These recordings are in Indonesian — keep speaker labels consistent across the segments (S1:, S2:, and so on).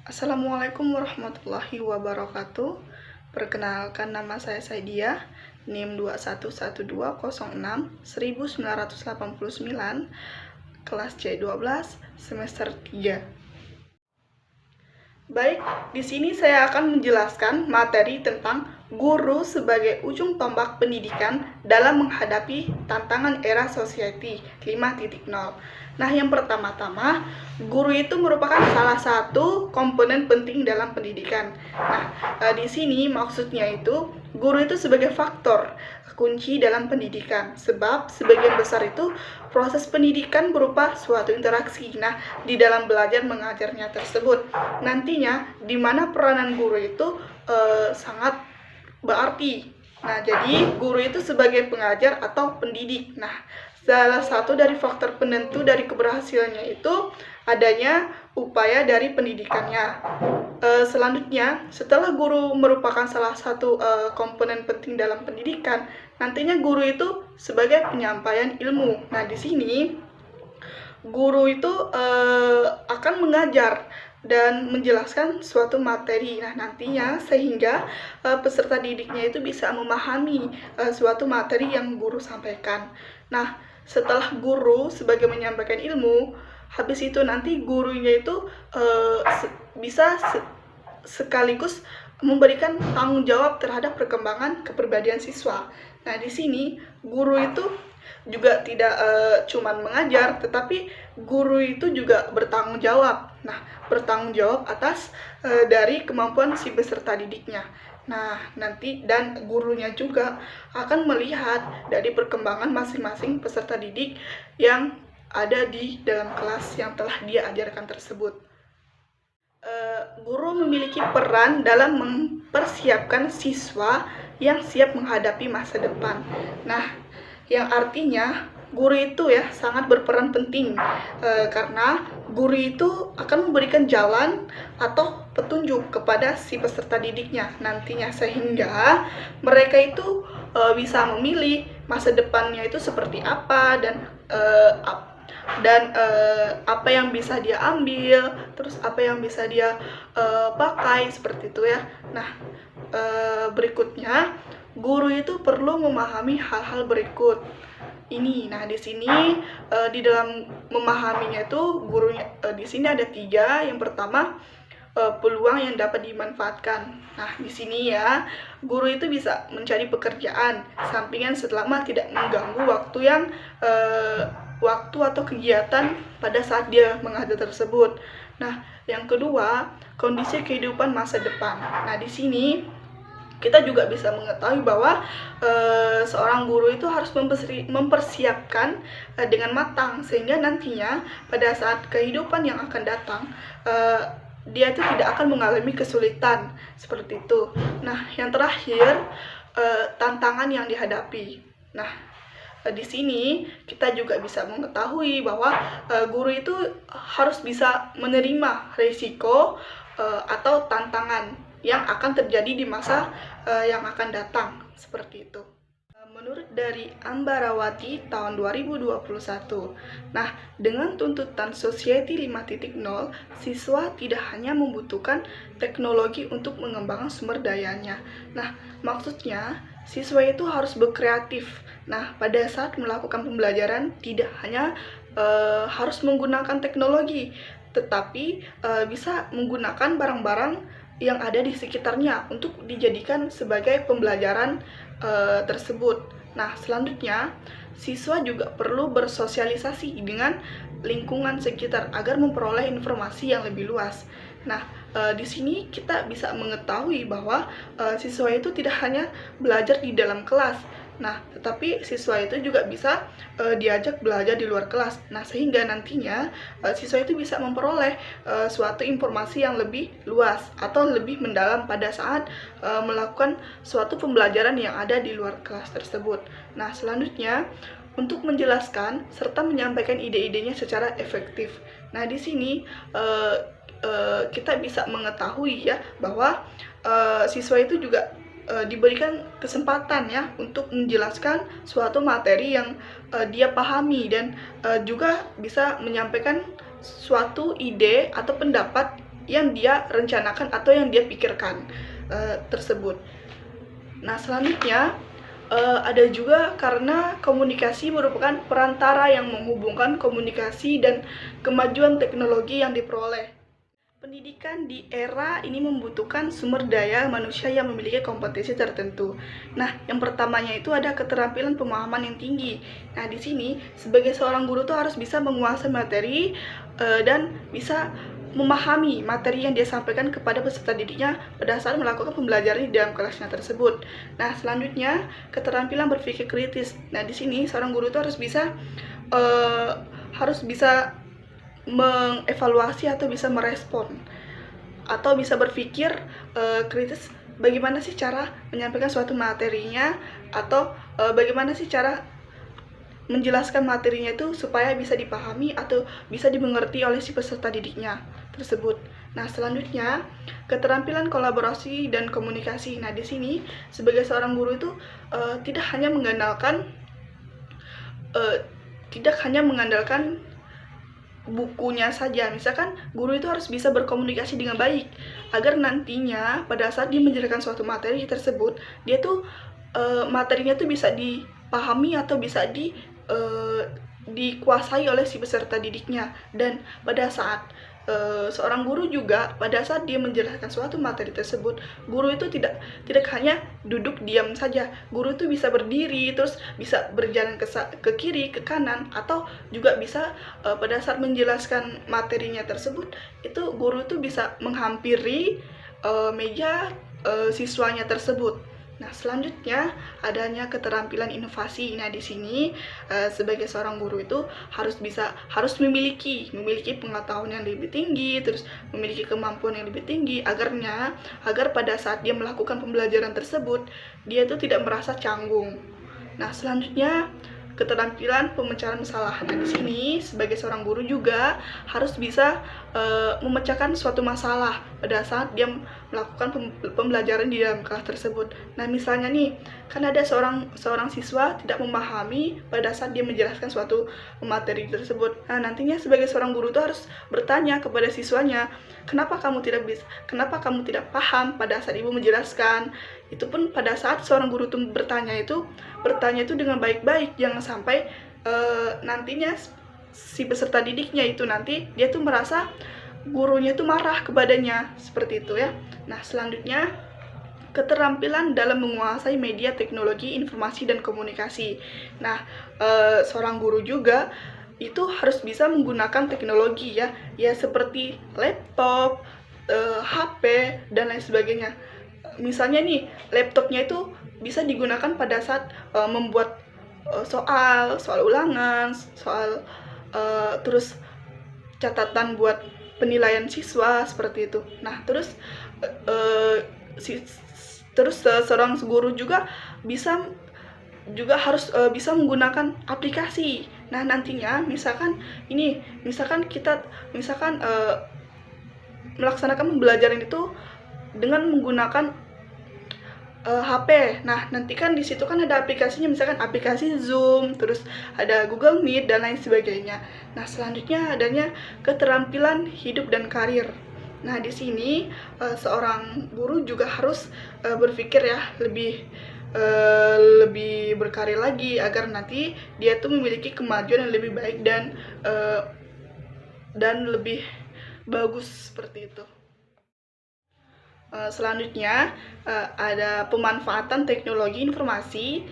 S1: Assalamualaikum warahmatullahi wabarakatuh. Perkenalkan, nama saya Saidiah, NIM 2112061989, kelas C12, semester 3. Baik, di sini saya akan menjelaskan materi tentang guru sebagai ujung tombak pendidikan dalam menghadapi tantangan era society 5.0. Nah, yang pertama-tama, guru itu merupakan salah satu komponen penting dalam pendidikan. Nah, di sini maksudnya itu guru itu sebagai faktor kunci dalam pendidikan, sebab sebagian besar itu proses pendidikan berupa suatu interaksi. Nah, di dalam belajar mengajarnya tersebut nantinya di mana peranan guru itu sangat berarti. Nah, jadi guru itu sebagai pengajar atau pendidik. Nah, salah satu dari faktor penentu dari keberhasilannya itu adanya upaya dari pendidikannya. Selanjutnya, setelah guru merupakan salah satu komponen penting dalam pendidikan, nantinya guru itu sebagai penyampaian ilmu. Nah, di sini guru itu akan mengajar dan menjelaskan suatu materi. Nah, nantinya sehingga peserta didiknya itu bisa memahami suatu materi yang guru sampaikan. Nah, setelah guru sebagai menyampaikan ilmu, habis itu nanti gurunya itu bisa sekaligus memberikan tanggung jawab terhadap perkembangan kepribadian siswa. Nah, di sini guru itu juga tidak cuman mengajar, tetapi guru itu juga bertanggung jawab. Nah, bertanggung jawab atas dari kemampuan si peserta didiknya. Nah, nanti dan gurunya juga akan melihat dari perkembangan masing-masing peserta didik yang ada di dalam kelas yang telah dia ajarkan tersebut. Guru memiliki peran dalam mempersiapkan siswa yang siap menghadapi masa depan. Nah, yang artinya guru itu ya sangat berperan penting karena guru itu akan memberikan jalan atau petunjuk kepada si peserta didiknya nantinya, sehingga mereka itu bisa memilih masa depannya itu seperti apa dan apa yang bisa dia ambil, terus apa yang bisa dia pakai seperti itu ya. Nah, berikutnya guru itu perlu memahami hal-hal berikut ini. Nah, di sini di dalam memahaminya itu gurunya di sini ada 3. Yang pertama, peluang yang dapat dimanfaatkan. Nah, di sini ya, guru itu bisa mencari pekerjaan sampingan selama tidak mengganggu waktu atau kegiatan pada saat dia mengajar tersebut. Nah, yang kedua, kondisi kehidupan masa depan. Nah, di sini kita juga bisa mengetahui bahwa seorang guru itu harus mempersiapkan dengan matang, sehingga nantinya pada saat kehidupan yang akan datang dia itu tidak akan mengalami kesulitan seperti itu. Nah, yang terakhir, tantangan yang dihadapi. Nah, di sini kita juga bisa mengetahui bahwa guru itu harus bisa menerima risiko atau tantangan yang akan terjadi di masa yang akan datang seperti itu. Menurut dari Ambarawati tahun 2021. Nah, dengan tuntutan Society 5.0, siswa tidak hanya membutuhkan teknologi untuk mengembangkan sumber dayanya. Nah, maksudnya siswa itu harus berkreatif. Nah, pada saat melakukan pembelajaran tidak hanya harus menggunakan teknologi, tetapi bisa menggunakan barang-barang yang ada di sekitarnya untuk dijadikan sebagai pembelajaran tersebut. Nah, selanjutnya siswa juga perlu bersosialisasi dengan lingkungan sekitar agar memperoleh informasi yang lebih luas. Nah, di sini kita bisa mengetahui bahwa siswa itu tidak hanya belajar di dalam kelas. Nah, tetapi siswa itu juga bisa diajak belajar di luar kelas. Nah, sehingga nantinya siswa itu bisa memperoleh suatu informasi yang lebih luas atau lebih mendalam pada saat melakukan suatu pembelajaran yang ada di luar kelas tersebut. Nah, selanjutnya untuk menjelaskan serta menyampaikan ide-idenya secara efektif. Nah, di sini kita bisa mengetahui ya bahwa siswa itu juga diberikan kesempatan ya untuk menjelaskan suatu materi yang dia pahami dan juga bisa menyampaikan suatu ide atau pendapat yang dia rencanakan atau yang dia pikirkan tersebut. Nah, selanjutnya ada juga karena komunikasi merupakan perantara yang menghubungkan komunikasi dan kemajuan teknologi yang diperoleh. Pendidikan di era ini membutuhkan sumber daya manusia yang memiliki kompetensi tertentu. Nah, yang pertamanya itu ada keterampilan pemahaman yang tinggi. Nah, di sini sebagai seorang guru tuh harus bisa menguasai materi dan bisa memahami materi yang dia sampaikan kepada peserta didiknya pada saat melakukan pembelajaran di dalam kelasnya tersebut. Nah, selanjutnya keterampilan berpikir kritis. Nah, di sini seorang guru itu harus bisa mengevaluasi atau bisa merespon atau bisa berpikir kritis bagaimana sih cara menyampaikan suatu materinya atau bagaimana sih cara menjelaskan materinya itu supaya bisa dipahami atau bisa dimengerti oleh si peserta didiknya tersebut. Nah, selanjutnya keterampilan kolaborasi dan komunikasi. Nah, di sini sebagai seorang guru itu tidak hanya mengandalkan bukunya saja. Misalkan guru itu harus bisa berkomunikasi dengan baik agar nantinya pada saat dia menjelaskan suatu materi tersebut, dia tuh materinya tuh bisa dipahami atau bisa dikuasai oleh si peserta didiknya. Dan pada saat seorang guru juga pada saat dia menjelaskan suatu materi tersebut, guru itu tidak hanya duduk diam saja. Guru itu bisa berdiri, terus bisa berjalan ke kiri, ke kanan, atau juga bisa pada saat menjelaskan materinya tersebut, itu guru itu bisa menghampiri meja siswanya tersebut. Nah, selanjutnya adanya keterampilan inovasi. Nah, di sini sebagai seorang guru itu harus memiliki pengetahuan yang lebih tinggi, terus memiliki kemampuan yang lebih tinggi agar pada saat dia melakukan pembelajaran tersebut, dia itu tidak merasa canggung. Nah, selanjutnya keterampilan pemecahan masalah. Nah, di sini sebagai seorang guru juga harus bisa memecahkan suatu masalah pada saat dia melakukan pembelajaran di dalam kelas tersebut. Nah, misalnya nih, kan ada seorang siswa tidak memahami pada saat dia menjelaskan suatu materi tersebut. Nah, nantinya sebagai seorang guru itu harus bertanya kepada siswanya, kenapa kamu tidak paham pada saat ibu menjelaskan? Itu pun pada saat seorang guru itu bertanya itu dengan baik-baik, jangan sampai nantinya si peserta didiknya itu nanti dia tuh merasa gurunya tuh marah kepadanya, seperti itu ya. Nah, selanjutnya keterampilan dalam menguasai media teknologi informasi dan komunikasi. Nah, seorang guru juga itu harus bisa menggunakan teknologi ya seperti laptop, HP dan lain sebagainya. Misalnya nih, laptopnya itu bisa digunakan pada saat membuat soal ulangan, terus catatan buat penilaian siswa, seperti itu. Nah, terus seorang guru juga harus bisa menggunakan aplikasi. Nah, nantinya misalkan kita melaksanakan pembelajaran itu dengan menggunakan HP. Nah, nanti kan di situ kan ada aplikasinya, misalkan aplikasi Zoom, terus ada Google Meet dan lain sebagainya. Nah, selanjutnya adanya keterampilan hidup dan karir. Nah, di sini seorang guru juga harus berpikir ya lebih berkarir lagi agar nanti dia tuh memiliki kemajuan yang lebih baik dan lebih bagus, seperti itu. Selanjutnya ada pemanfaatan teknologi informasi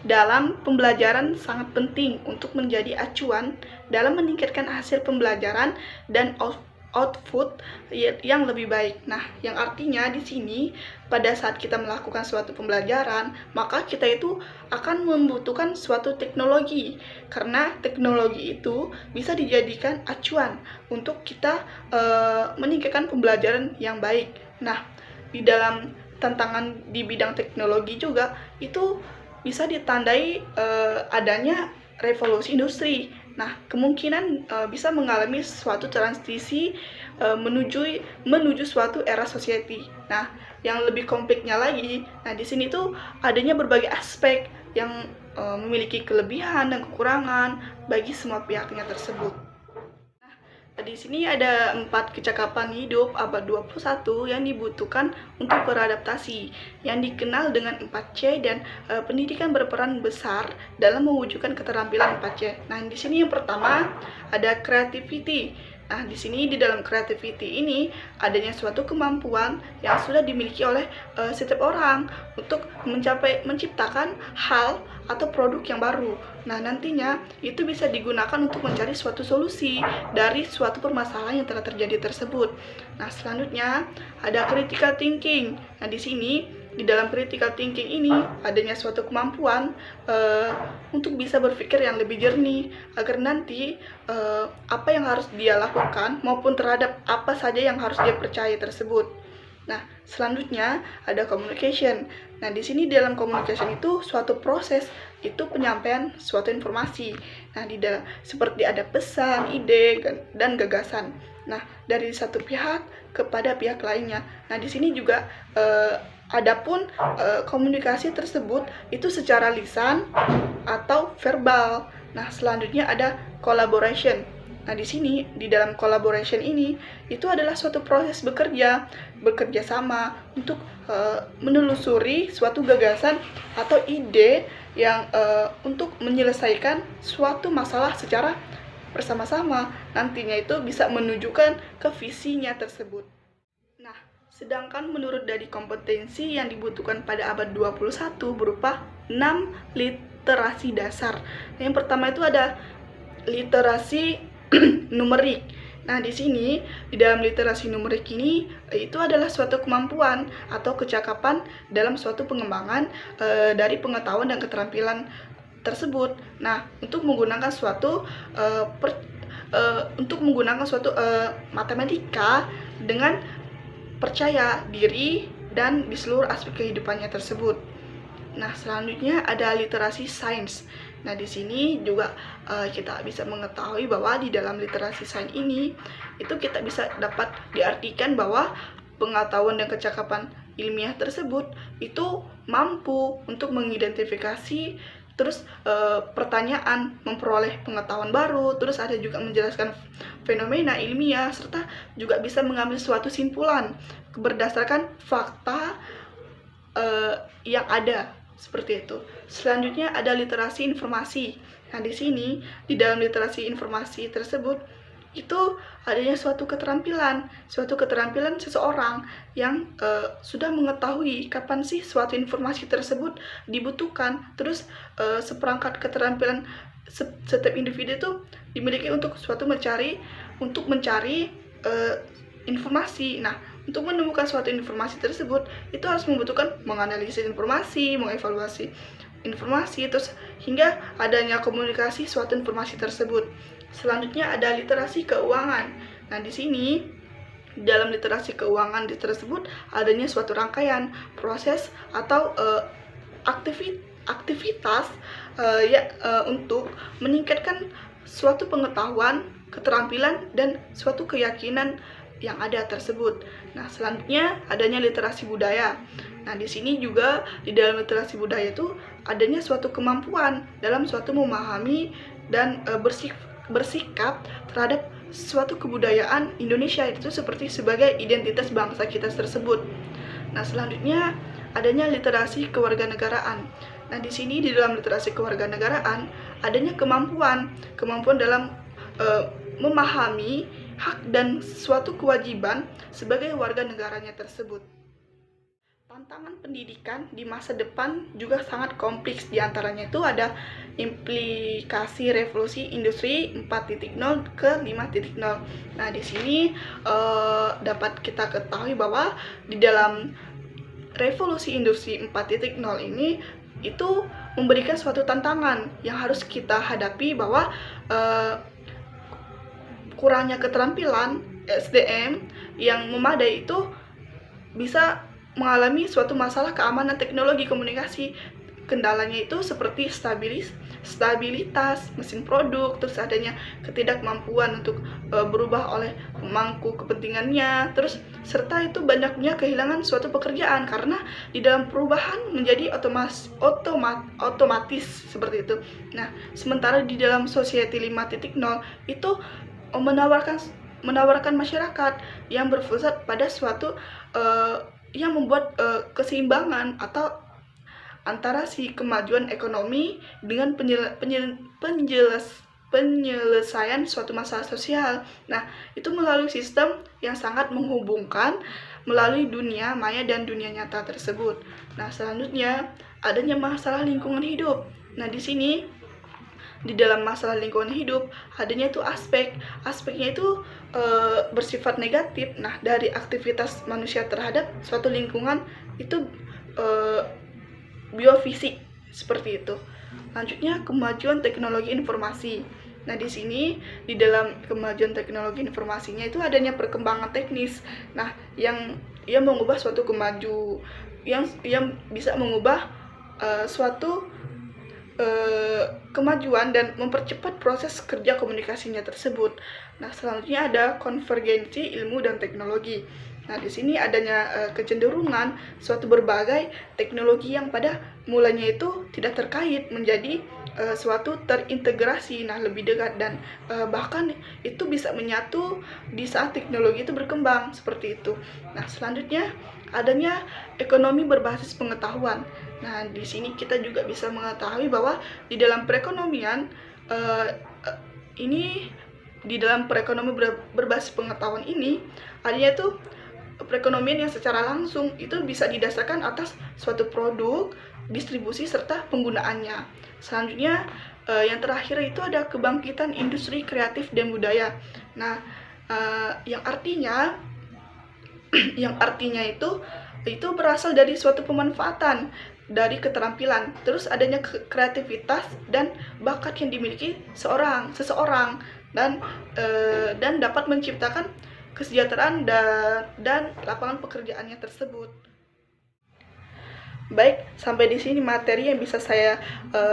S1: dalam pembelajaran sangat penting untuk menjadi acuan dalam meningkatkan hasil pembelajaran dan output yang lebih baik. Nah, yang artinya di sini pada saat kita melakukan suatu pembelajaran, maka kita itu akan membutuhkan suatu teknologi, karena teknologi itu bisa dijadikan acuan untuk kita meningkatkan pembelajaran yang baik. Nah, di dalam tantangan di bidang teknologi juga itu bisa ditandai adanya revolusi industri. Nah, kemungkinan bisa mengalami suatu transisi menuju suatu era society. Nah, yang lebih kompleksnya lagi, nah di sini tuh adanya berbagai aspek yang memiliki kelebihan dan kekurangan bagi semua pihaknya tersebut. Di sini ada 4 kecakapan hidup abad 21 yang dibutuhkan untuk beradaptasi, yang dikenal dengan 4C dan pendidikan berperan besar dalam mewujudkan keterampilan 4C. Nah, di sini yang pertama ada creativity. Nah, di sini di dalam creativity ini adanya suatu kemampuan yang sudah dimiliki oleh setiap orang untuk menciptakan hal atau produk yang baru. Nah, nantinya itu bisa digunakan untuk mencari suatu solusi dari suatu permasalahan yang telah terjadi tersebut. Nah, selanjutnya ada critical thinking. Nah, di sini di dalam critical thinking ini adanya suatu kemampuan untuk bisa berpikir yang lebih jernih agar nanti apa yang harus dia lakukan maupun terhadap apa saja yang harus dia percaya tersebut. Nah, selanjutnya ada communication. Nah, di sini dalam communication itu suatu proses itu penyampaian suatu informasi. Nah, seperti ada pesan, ide, dan gagasan. Nah, dari satu pihak kepada pihak lainnya. Nah, di sini juga adapun komunikasi tersebut itu secara lisan atau verbal. Nah, selanjutnya ada collaboration. Nah, di sini di dalam collaboration ini itu adalah suatu proses bekerja sama untuk menelusuri suatu gagasan atau ide yang untuk menyelesaikan suatu masalah secara bersama-sama. Nantinya itu bisa menunjukkan ke visinya tersebut. Nah, sedangkan menurut dari kompetensi yang dibutuhkan pada abad 21 berupa 6 literasi dasar. Yang pertama itu ada literasi numerik. Nah, di sini di dalam literasi numerik ini itu adalah suatu kemampuan atau kecakapan dalam suatu pengembangan dari pengetahuan dan keterampilan tersebut. Nah, untuk menggunakan suatu matematika dengan percaya diri dan di seluruh aspek kehidupannya tersebut. Nah, selanjutnya ada literasi sains. Nah, di sini juga kita bisa mengetahui bahwa di dalam literasi sains ini itu kita bisa dapat diartikan bahwa pengetahuan dan kecakapan ilmiah tersebut itu mampu untuk mengidentifikasi terus pertanyaan, memperoleh pengetahuan baru, terus ada juga menjelaskan fenomena ilmiah, serta juga bisa mengambil suatu simpulan berdasarkan fakta yang ada, seperti itu. Selanjutnya ada literasi informasi. Nah, di sini di dalam literasi informasi tersebut itu adanya suatu keterampilan seseorang yang sudah mengetahui kapan sih suatu informasi tersebut dibutuhkan. Terus seperangkat keterampilan setiap individu itu dimiliki untuk mencari informasi. Nah, untuk menemukan suatu informasi tersebut itu harus membutuhkan menganalisis informasi, mengevaluasi informasi, terus hingga adanya komunikasi suatu informasi tersebut. Selanjutnya ada literasi keuangan. Nah, di sini dalam literasi keuangan tersebut adanya suatu rangkaian proses atau aktivitas untuk meningkatkan suatu pengetahuan, keterampilan, dan suatu keyakinan yang ada tersebut. Nah, selanjutnya adanya literasi budaya. Nah, di sini juga di dalam literasi budaya itu adanya suatu kemampuan dalam suatu memahami dan bersikap terhadap suatu kebudayaan Indonesia, itu seperti sebagai identitas bangsa kita tersebut. Nah, selanjutnya adanya literasi kewarganegaraan. Nah, di sini di dalam literasi kewarganegaraan adanya kemampuan dalam memahami hak dan suatu kewajiban sebagai warga negaranya tersebut. Tantangan pendidikan di masa depan juga sangat kompleks. Di antaranya itu ada implikasi revolusi industri 4.0 ke 5.0. Nah, di sini dapat kita ketahui bahwa di dalam revolusi industri 4.0 ini itu memberikan suatu tantangan yang harus kita hadapi, bahwa kurangnya keterampilan SDM yang memadai itu bisa mengalami suatu masalah keamanan teknologi komunikasi. Kendalanya itu seperti stabilitas mesin produk, terus adanya ketidakmampuan untuk berubah oleh pemangku kepentingannya, terus serta itu banyaknya kehilangan suatu pekerjaan karena di dalam perubahan menjadi otomatis seperti itu. Nah, sementara di dalam society 5.0 itu menawarkan menawarkan masyarakat yang berpusat pada suatu yang membuat keseimbangan atau antara si kemajuan ekonomi dengan penyelesaian suatu masalah sosial. Nah, itu melalui sistem yang sangat menghubungkan melalui dunia maya dan dunia nyata tersebut. Nah, selanjutnya adanya masalah lingkungan hidup. Nah, di sini di dalam masalah lingkungan hidup adanya itu aspeknya itu bersifat negatif. Nah, dari aktivitas manusia terhadap suatu lingkungan itu biofisik seperti itu. Selanjutnya kemajuan teknologi informasi. Nah, di sini di dalam kemajuan teknologi informasinya itu adanya perkembangan teknis. Nah, yang mengubah suatu yang bisa mengubah suatu kemajuan dan mempercepat proses kerja komunikasinya tersebut. Nah, selanjutnya ada konvergensi ilmu dan teknologi. Nah, di sini adanya kecenderungan suatu berbagai teknologi yang pada mulanya itu tidak terkait menjadi suatu terintegrasi, nah lebih dekat dan bahkan itu bisa menyatu di saat teknologi itu berkembang seperti itu. Nah, selanjutnya adanya ekonomi berbasis pengetahuan. Nah, di sini kita juga bisa mengetahui bahwa di dalam perekonomian di dalam berbasis pengetahuan ini adanya itu perekonomian yang secara langsung itu bisa didasarkan atas suatu produk, distribusi, serta penggunaannya. Selanjutnya, yang terakhir itu ada kebangkitan industri kreatif dan budaya. Nah, yang artinya itu berasal dari suatu pemanfaatan dari keterampilan, terus adanya kreativitas dan bakat yang dimiliki seseorang dan dapat menciptakan kesejahteraan dan lapangan pekerjaannya tersebut. Baik, sampai di sini materi yang bisa saya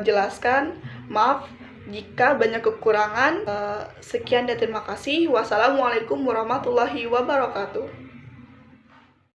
S1: jelaskan. Maaf jika banyak kekurangan. Sekian dan terima kasih. Wassalamualaikum warahmatullahi wabarakatuh.